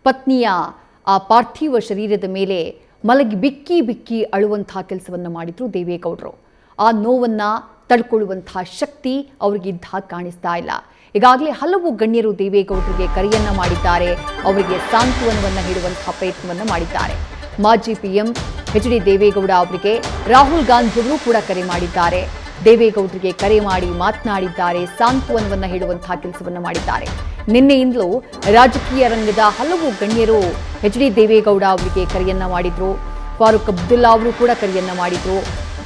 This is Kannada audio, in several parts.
ಪತ್ನಿಯ ಆ ಪಾರ್ಥಿವ ಶರೀರದ ಮೇಲೆ ಮಲಗಿ ಬಿಕ್ಕಿ ಬಿಕ್ಕಿ ಅಳುವಂತಹ ಕೆಲಸವನ್ನು ಮಾಡಿದ್ರು ದೇವೇಗೌಡರು. ಆ ನೋವನ್ನು ತಡ್ಕೊಳ್ಳುವಂತಹ ಶಕ್ತಿ ಅವರಿಗಿದ್ದ ಕಾಣಿಸ್ತಾ ಇಲ್ಲ. ಈಗಾಗಲೇ ಹಲವು ಗಣ್ಯರು ದೇವೇಗೌಡರಿಗೆ ಕರೆಯನ್ನ ಮಾಡಿದ್ದಾರೆ, ಅವರಿಗೆ ಸಾಂತ್ವನವನ್ನು ಹೇಳುವಂತಹ ಪ್ರಯತ್ನವನ್ನು ಮಾಡಿದ್ದಾರೆ. ಮಾಜಿ PM HD ದೇವೇಗೌಡ ಅವರಿಗೆ ರಾಹುಲ್ ಗಾಂಧಿಯವರು ಕೂಡ ಕರೆ ಮಾಡಿದ್ದಾರೆ. ದೇವೇಗೌಡರಿಗೆ ಕರೆ ಮಾಡಿ ಮಾತನಾಡಿದ್ದಾರೆ, ಸಾಂತ್ವನವನ್ನು ಹೇಳುವಂತಹ ಕೆಲಸವನ್ನು ಮಾಡಿದ್ದಾರೆ. ನಿನ್ನೆಯಿಂದಲೂ ರಾಜಕೀಯ ರಂಗದ ಹಲವು ಗಣ್ಯರು HD ದೇವೇಗೌಡ ಅವರಿಗೆ ಕರೆಯನ್ನ ಮಾಡಿದ್ರು. ಫಾರೂಕ್ ಅಬ್ದುಲ್ಲಾ ಅವರು ಕೂಡ ಕರೆಯನ್ನ ಮಾಡಿದ್ರು.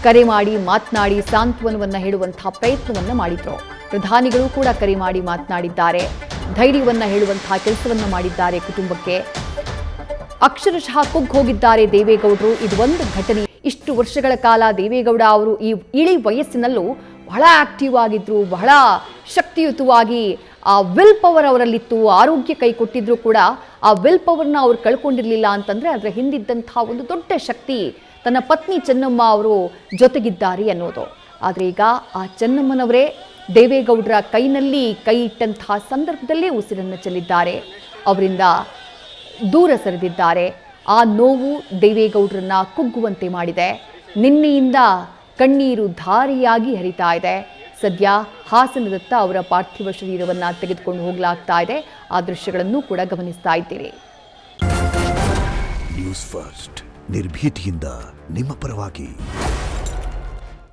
ಕರೆ ಮಾಡಿ ಮಾತನಾಡಿ ಸಾಂತ್ವನವನ್ನು ಹೇಳುವಂತಹ ಪ್ರಯತ್ನವನ್ನು ಮಾಡಿದ್ರು. ಪ್ರಧಾನಿಗಳು ಕೂಡ ಕರೆ ಮಾಡಿ ಮಾತನಾಡಿದ್ದಾರೆ, ಧೈರ್ಯವನ್ನು ಹೇಳುವಂತಹ ಕೆಲಸವನ್ನು ಮಾಡಿದ್ದಾರೆ. ಕುಟುಂಬಕ್ಕೆ ಅಕ್ಷರಶಃ ಕುಗ್ಗಿ ಹೋಗಿದ್ದಾರೆ ದೇವೇಗೌಡರು. ಇದು ಒಂದು ಘಟನೆ. ಇಷ್ಟು ವರ್ಷಗಳ ಕಾಲ ದೇವೇಗೌಡ ಅವರು ಈ ಇಳಿ ವಯಸ್ಸಿನಲ್ಲೂ ಬಹಳ ಆಕ್ಟಿವ್ ಆಗಿದ್ರು, ಬಹಳ ಶಕ್ತಿಯುತವಾಗಿ ಆ ವಿಲ್ ಪವರ್ ಅವರಲ್ಲಿತ್ತು. ಆರೋಗ್ಯ ಕೈ ಕೊಟ್ಟಿದ್ರು ಕೂಡ ಆ ವಿಲ್ ಪವರ್ನ ಅವ್ರು ಕಳ್ಕೊಂಡಿರಲಿಲ್ಲ ಅಂತಂದರೆ ಅದರ ಹಿಂದಿದ್ದಂಥ ಒಂದು ದೊಡ್ಡ ಶಕ್ತಿ ತನ್ನ ಪತ್ನಿ ಚೆನ್ನಮ್ಮ ಅವರು ಜೊತೆಗಿದ್ದಾರೆ ಅನ್ನೋದು. ಆದರೆ ಈಗ ಆ ಚೆನ್ನಮ್ಮನವರೇ ದೇವೇಗೌಡರ ಕೈನಲ್ಲಿ ಕೈ ಇಟ್ಟಂತಹ ಸಂದರ್ಭದಲ್ಲೇ ಉಸಿರನ್ನು ಚೆಲ್ಲಿದ್ದಾರೆ, ಅವರಿಂದ ದೂರ ಸರಿದಿದ್ದಾರೆ. ಆ ನೋವು ದೇವೇಗೌಡರನ್ನ ಕುಗ್ಗುವಂತೆ ಮಾಡಿದೆ. ನಿನ್ನೆಯಿಂದ ಕಣ್ಣೀರು ಧಾರೆಯಾಗಿ ಹರಿತಾ ಇದೆ. ಸದ್ಯ ಹಾಸನದತ್ತ ಅವರ ಪಾರ್ಥಿವ ಶರೀರವನ್ನು ತೆಗೆದುಕೊಂಡು ಹೋಗಲಾಗ್ತಾ ಇದೆ. ಆ ದೃಶ್ಯಗಳನ್ನು ಕೂಡ ಗಮನಿಸ್ತಾ ಇದ್ದೀರಿ. ನ್ಯೂಸ್ ಫಸ್ಟ್ ನಿರ್ಭೀತಿಯಿಂದ ನಿಮ್ಮ ಪರವಾಗಿ.